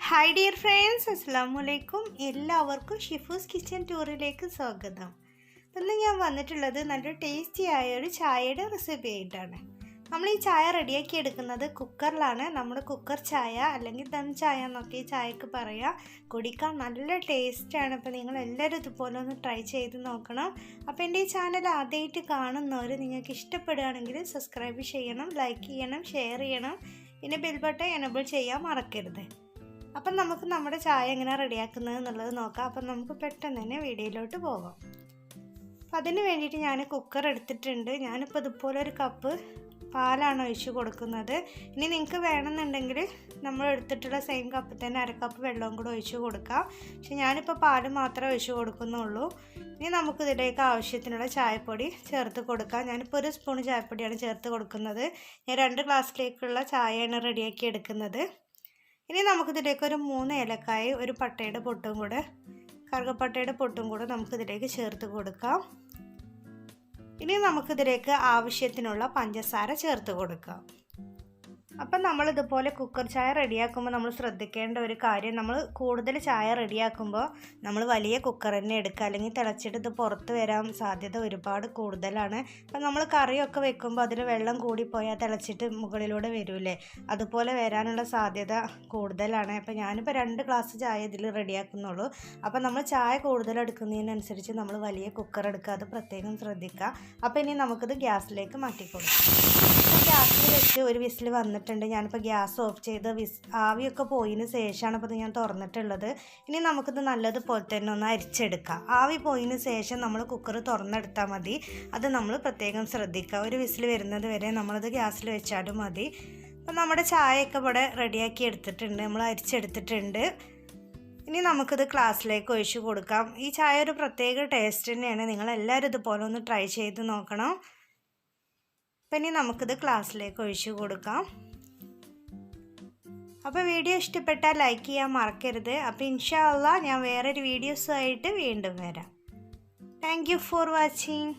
Hi dear friends, അസ്സലാമു അലൈക്കും. എല്ലാവർക്കും ഷിഫൂസ് കിച്ചൻ ടൂറിലേക്ക് സ്വാഗതം. ഇന്ന് ഞാൻ വന്നിട്ടുള്ളത് നല്ലൊരു ടേസ്റ്റി ആയ ഒരു ചായയുടെ റെസിപ്പി ആയിട്ടാണ്. നമ്മൾ ഈ ചായ റെഡിയാക്കി എടുക്കുന്നത് കുക്കറിലാണ്. നമ്മുടെ കുക്കർ ചായ അല്ലെങ്കിൽ ദം ചായ എന്നൊക്കെ ഈ ചായക്ക് പറയാം. കുടിക്കാൻ നല്ല ടേസ്റ്റാണ്. അപ്പോൾ നിങ്ങൾ എല്ലാവരും ഇതുപോലെ ഒന്ന് ട്രൈ ചെയ്ത് നോക്കണം. അപ്പോൾ എൻ്റെ ഈ ചാനൽ ആദ്യമായിട്ട് കാണുന്നവർ നിങ്ങൾക്ക് ഇഷ്ടപ്പെടുകയാണെങ്കിൽ സബ്സ്ക്രൈബ് ചെയ്യണം, ലൈക്ക് ചെയ്യണം, ഷെയർ ചെയ്യണം, പിന്നെ ബെൽ ബട്ടൺ എനേബിൾ ചെയ്യാൻ മറക്കരുത്. അപ്പം നമുക്ക് നമ്മുടെ ചായ എങ്ങനെ റെഡിയാക്കുന്നത് എന്നുള്ളത് നോക്കാം. അപ്പം നമുക്ക് പെട്ടെന്ന് തന്നെ വീഡിയോയിലോട്ട് പോകാം. അപ്പം അതിന് വേണ്ടിയിട്ട് ഞാൻ കുക്കർ എടുത്തിട്ടുണ്ട്. ഞാനിപ്പോൾ ഇതുപോലെ ഒരു കപ്പ് പാലാണ് ഒഴിച്ച് കൊടുക്കുന്നത്. ഇനി നിങ്ങൾക്ക് വേണമെന്നുണ്ടെങ്കിൽ നമ്മൾ എടുത്തിട്ടുള്ള സെയിം കപ്പിൽ തന്നെ അരക്കപ്പ് വെള്ളവും കൂടെ ഒഴിച്ച് കൊടുക്കാം. പക്ഷെ ഞാനിപ്പോൾ പാല് മാത്രമേ ഒഴിച്ച് കൊടുക്കുന്നുള്ളൂ. ഇനി നമുക്കിതിലേക്ക് ആവശ്യത്തിനുള്ള ചായപ്പൊടി ചേർത്ത് കൊടുക്കാം. ഞാനിപ്പോൾ ഒരു സ്പൂൺ ചായപ്പൊടിയാണ് ചേർത്ത് കൊടുക്കുന്നത്. ഞാൻ 2 ഗ്ലാസ്സിലേക്കുള്ള ചായയാണ് റെഡിയാക്കി എടുക്കുന്നത്. ഇനി നമുക്കിതിലേക്ക് ഒരു 3 ഏലക്കായ, ഒരു പട്ടയുടെ പൊട്ടും കൂടെ, കറുകപ്പട്ടയുടെ പൊട്ടും കൂടെ നമുക്കിതിലേക്ക് ചേർത്ത് കൊടുക്കാം. ഇനി നമുക്കിതിലേക്ക് ആവശ്യത്തിനുള്ള പഞ്ചസാര ചേർത്ത് കൊടുക്കാം. അപ്പം നമ്മളിതുപോലെ കുക്കർ ചായ റെഡിയാക്കുമ്പോൾ നമ്മൾ ശ്രദ്ധിക്കേണ്ട ഒരു കാര്യം, നമ്മൾ കൂടുതൽ ചായ റെഡിയാക്കുമ്പോൾ നമ്മൾ വലിയ കുക്കർ തന്നെ എടുക്കുക, അല്ലെങ്കിൽ തിളച്ചിട്ട് ഇത് പുറത്ത് വരാൻ സാധ്യത ഒരുപാട് കൂടുതലാണ്. അപ്പം നമ്മൾ കറിയൊക്കെ വെക്കുമ്പോൾ അതിൽ വെള്ളം കൂടിപ്പോയാൽ തിളച്ചിട്ട് മുകളിലൂടെ വരില്ലേ, അതുപോലെ വരാനുള്ള സാധ്യത കൂടുതലാണ്. അപ്പം ഞാനിപ്പോൾ 2 ഗ്ലാസ് ചായ ഇതിൽ റെഡിയാക്കുന്നുള്ളൂ. അപ്പം നമ്മൾ ചായ കൂടുതൽ എടുക്കുന്നതിനനുസരിച്ച് നമ്മൾ വലിയ കുക്കർ എടുക്കുക, അത് പ്രത്യേകം ശ്രദ്ധിക്കുക. അപ്പോൾ ഇനി നമുക്കിത് ഗ്യാസിലേക്ക് മാറ്റി കൊടുക്കാം. ഗ്യാസിൽ വെച്ച് ഒരു വിസിൽ വന്നിട്ടുണ്ട്. ഞാനിപ്പോൾ ഗ്യാസ് ഓഫ് ചെയ്ത് ആവിയൊക്കെ പോയതിന് ശേഷമാണ് ഇപ്പോൾ ഞാൻ തുറന്നിട്ടുള്ളത്. ഇനി നമുക്കിത് നല്ലതുപോലെ തന്നെ ഒന്ന് അരിച്ചെടുക്കാം. ആവി പോയതിന് ശേഷം നമ്മൾ കുക്കർ തുറന്നെടുത്താൽ മതി. അത് നമ്മൾ പ്രത്യേകം ശ്രദ്ധിക്കുക. ഒരു വിസിൽ വരുന്നത് വരെ നമ്മളത് ഗ്യാസിൽ വെച്ചാലും മതി. അപ്പം നമ്മുടെ ചായയൊക്കെ ഇവിടെ റെഡിയാക്കി എടുത്തിട്ടുണ്ട്, നമ്മൾ അരിച്ചെടുത്തിട്ടുണ്ട്. ഇനി നമുക്കിത് ഗ്ലാസ്സിലേക്ക് ഒഴിച്ച് കൊടുക്കാം. ഈ ചായ ഒരു പ്രത്യേക ടേസ്റ്റ് തന്നെയാണ്. നിങ്ങളെല്ലാവരും ഇതുപോലെ ഒന്ന് ട്രൈ ചെയ്ത് നോക്കണം. അപ്പം ഇനി നമുക്കിത് ഗ്ലാസ്സിലേക്ക് ഒഴിച്ച് കൊടുക്കാം. അപ്പോൾ വീഡിയോ ഇഷ്ടപ്പെട്ടാൽ ലൈക്ക് ചെയ്യാൻ മറക്കരുത്. അപ്പോൾ ഇൻഷാ അല്ലാഹ് ഞാൻ വേറൊരു വീഡിയോസുമായിട്ട് വീണ്ടും വരാം. Thank you for watching.